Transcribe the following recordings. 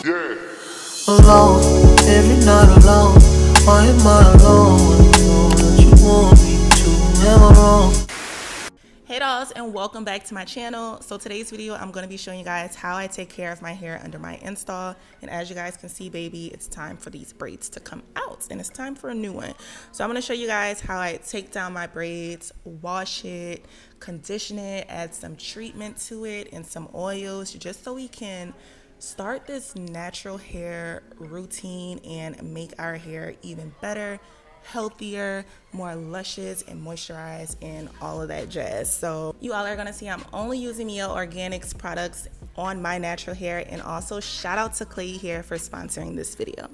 Yeah. Alone, every night alone. Why am I alone when you know that you want me to? Am I wrong? Hey dolls, and welcome back to my channel. So today's video I'm going to be showing you guys how I take care of my hair under my install. And as you guys can see, baby, it's time for these braids to come out and it's time for a new one. So I'm going to show you guys how I take down my braids, wash it, condition it, add some treatment to it and some oils just so we can start this natural hair routine and make our hair even better, healthier, more luscious and moisturized and all of that jazz. So you all are gonna see I'm only using MIELLE Organics products on my natural hair, and also shout out to Klaiyi Hair for sponsoring this video.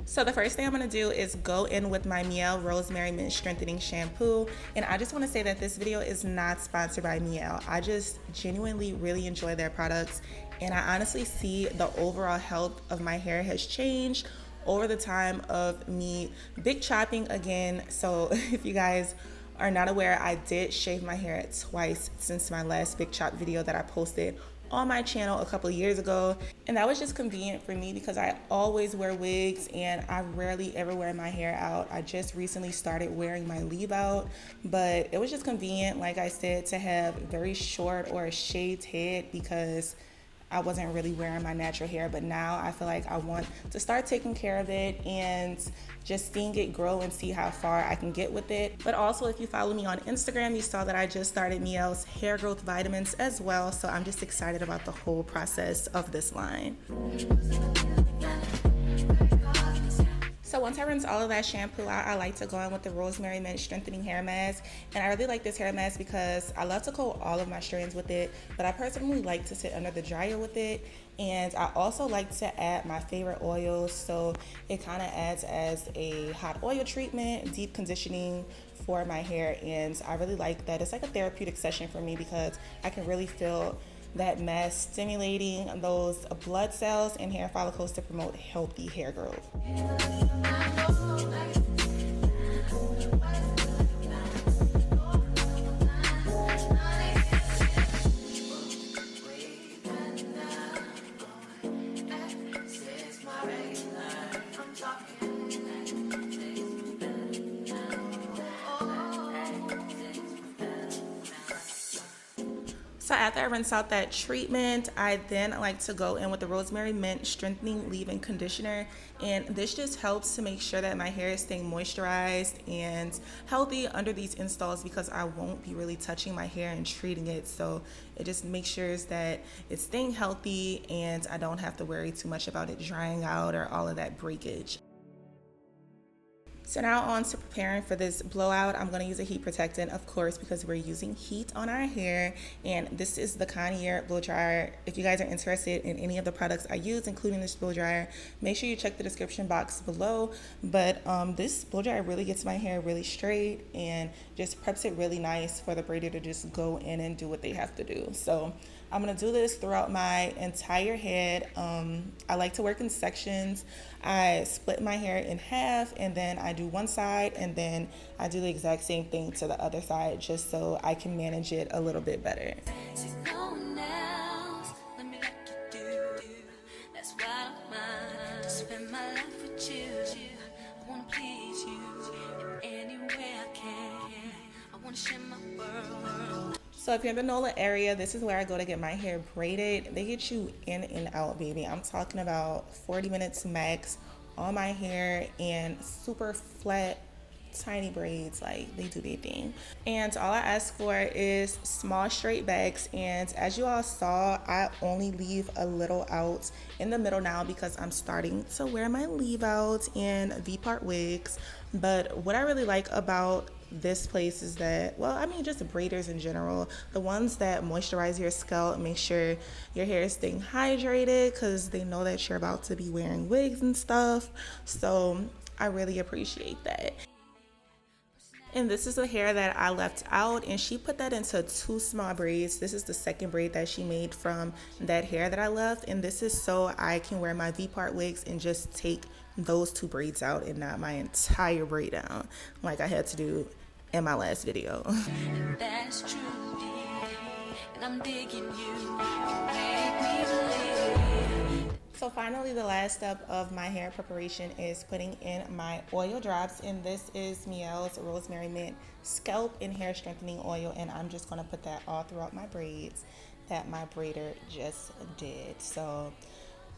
So the first thing I'm going to do is go in with my MIELLE Rosemary Mint Strengthening Shampoo. And I just want to say that this video is not sponsored by MIELLE. I just genuinely really enjoy their products. And I honestly see the overall health of my hair has changed over the time of me big chopping again. So if you guys are not aware, I did shave my hair twice since my last big chop video that I posted on my channel a couple of years ago, and that was just convenient for me because I always wear wigs and I rarely ever wear my hair out. I just recently started wearing my leave out, but it was just convenient, like I said, to have very short or a shaved head because I wasn't really wearing my natural hair. But now I feel like I want to start taking care of it and just seeing it grow and see how far I can get with it. But also, if you follow me on Instagram, you saw that I just started MIELLE's hair growth vitamins as well. So I'm just excited about the whole process of this line. So once I rinse all of that shampoo out, I like to go in with the Rosemary Mint Strengthening Hair Mask. And I really like this hair mask because I love to coat all of my strands with it, but I personally like to sit under the dryer with it. And I also like to add my favorite oils, so it kind of adds as a hot oil treatment, deep conditioning for my hair. And I really like that. It's like a therapeutic session for me because I can really feel that mask stimulating those blood cells and hair follicles to promote healthy hair growth. So after I rinse out that treatment, I then like to go in with the Rosemary Mint Strengthening Leave-In Conditioner. And this just helps to make sure that my hair is staying moisturized and healthy under these installs because I won't be really touching my hair and treating it. So it just makes sure that it's staying healthy and I don't have to worry too much about it drying out or all of that breakage. So now on to preparing for this blowout. I'm going to use a heat protectant, of course, because we're using heat on our hair. And this is the Klaiyi blow dryer. If you guys are interested in any of the products I use, including this blow dryer, make sure you check the description box below. But this blow dryer really gets my hair really straight and just preps it really nice for the braider to just go in and do what they have to do. So I'm going to do this throughout my entire head. I like to work in sections. I split my hair in half and then I do one side and then I do the exact same thing to the other side just so I can manage it a little bit better. So if you're in the NOLA area, this is where I go to get my hair braided. They get you in and out, baby. I'm talking about 40 minutes max on my hair and super flat, tiny braids. Like, they do their thing. And all I ask for is small straight backs. And as you all saw, I only leave a little out in the middle now because I'm starting to wear my leave out and V-part wigs. But what I really like about this place is that, well, I mean, just the braiders in general, the ones that moisturize your scalp, make sure your hair is staying hydrated because they know that you're about to be wearing wigs and stuff. So I really appreciate that. And this is the hair that I left out, and she put that into 2 small braids. This is the second braid that she made from that hair that I left, and this is so I can wear my V-part wigs and just take those 2 braids out and not my entire braid down like I had to do in my last video. That's true, and I'm digging you. Make me believe. So finally, the last step of my hair preparation is putting in my oil drops, and this is MIELLE's Rosemary Mint Scalp and Hair Strengthening Oil, and I'm just going to put that all throughout my braids that my braider just did. So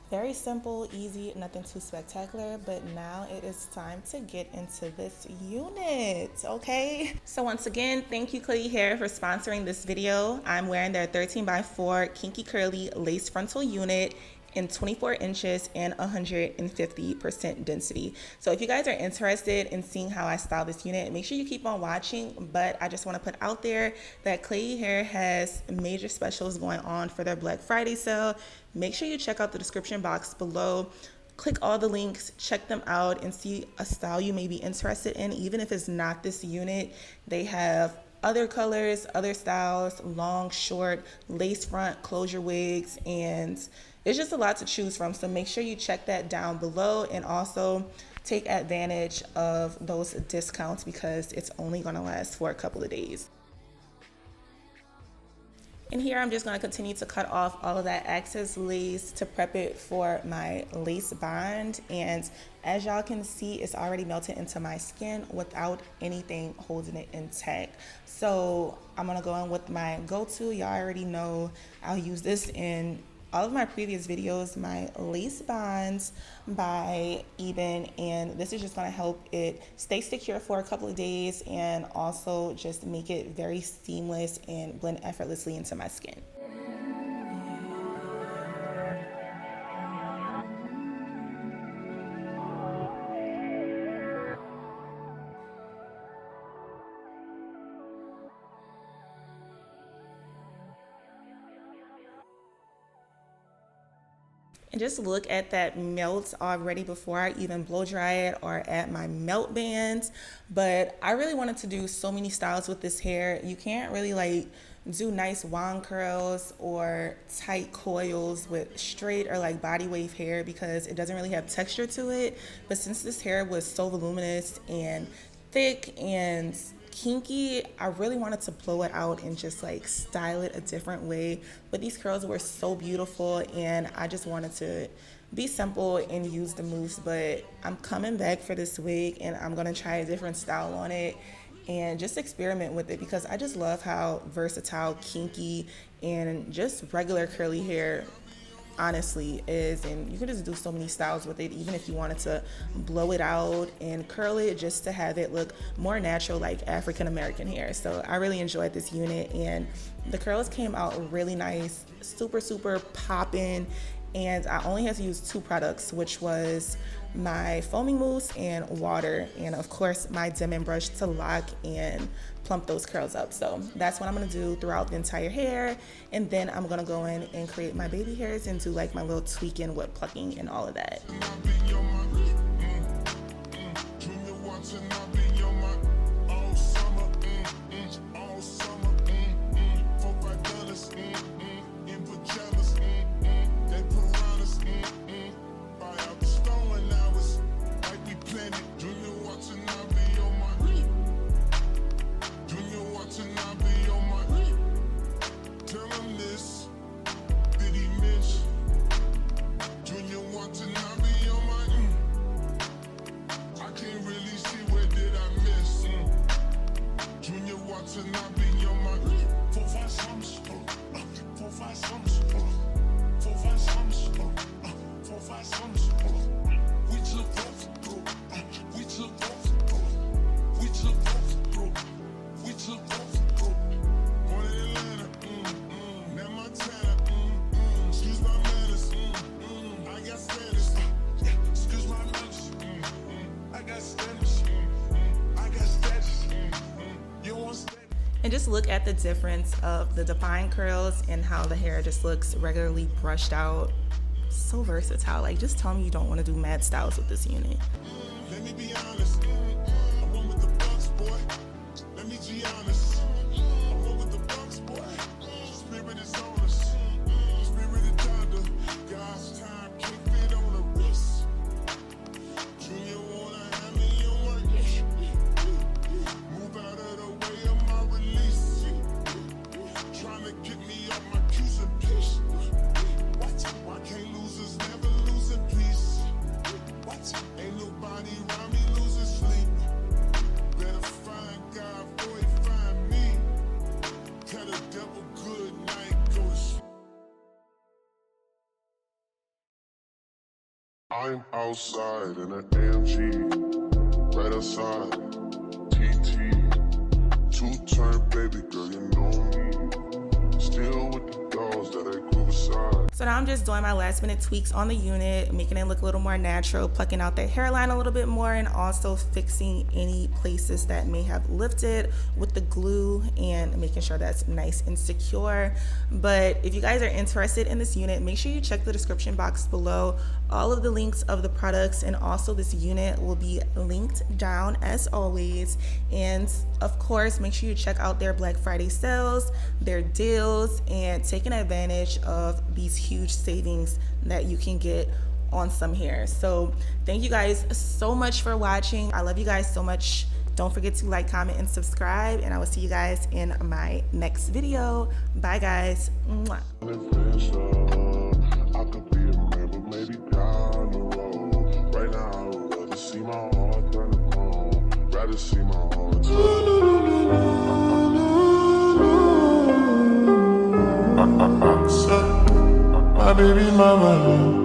very simple, easy, nothing too spectacular, but now it is time to get into this unit, okay? So once again, thank you Klaiyi Hair for sponsoring this video. I'm wearing their 13x4 kinky curly lace frontal unit in 24 inches and 150% density. So if you guys are interested in seeing how I style this unit, make sure you keep on watching. But I just want to put out there that Klaiyi Hair has major specials going on for their Black Friday sale. Make sure you check out the description box below. Click all the links, check them out, and see a style you may be interested in. Even if it's not this unit, they have other colors, other styles, long, short, lace front, closure wigs, and it's just a lot to choose from. So make sure you check that down below, and also take advantage of those discounts because it's only going to last for a couple of days. And here I'm just going to continue to cut off all of that excess lace to prep it for my lace bond. And as y'all can see, it's already melted into my skin without anything holding it intact. So I'm going to go in with my go-to. Y'all already know I'll use this in all of my previous videos, my lace bonds by Eben, and this is just going to help it stay secure for a couple of days and also just make it very seamless and blend effortlessly into my skin. And just look at that melt already before I even blow dry it or at my melt bands. But I really wanted to do so many styles with this hair. You can't really like do nice wand curls or tight coils with straight or like body wave hair because it doesn't really have texture to it. But since this hair was so voluminous and thick and kinky, I really wanted to blow it out and just like style it a different way. But these curls were so beautiful and I just wanted to be simple and use the moves. But I'm coming back for this wig and I'm gonna try a different style on it and just experiment with it because I just love how versatile kinky and just regular curly hair honestly is, and you can just do so many styles with it, even if you wanted to blow it out and curl it just to have it look more natural like African American hair. So I really enjoyed this unit and the curls came out really nice, super popping, and I only had to use 2 products, which was my foaming mousse and water, and of course my Denman brush to lock and plump those curls up. So that's what I'm gonna do throughout the entire hair, and then I'm gonna go in and create my baby hairs and do like my little tweaking with plucking and all of that. And just look at the difference of the defined curls and how the hair just looks regularly brushed out. So versatile. Like, just tell me you don't want to do mad styles with this unit. Let me be honest, I went with the bucks, boy. I'm outside in an AMG, right outside, TT, two-turn baby girl, you know me, still with the dolls that I grew aside. So now I'm just doing my last minute tweaks on the unit, making it look a little more natural, plucking out the hairline a little bit more, and also fixing any places that may have lifted with the glue and making sure that's nice and secure. But if you guys are interested in this unit, make sure you check the description box below. All of the links of the products and also this unit will be linked down as always. And of course, make sure you check out their Black Friday sales, their deals, and taking advantage of these huge savings that you can get on some hair. So thank you guys so much for watching. I love you guys so much. Don't forget to like, comment, and subscribe, and I will see you guys in my next video. Bye guys. Mwah. I could be a man, but maybe down the road. Right now, I would rather see my heart turn to chrome. Rather see my heart turn. My baby mama,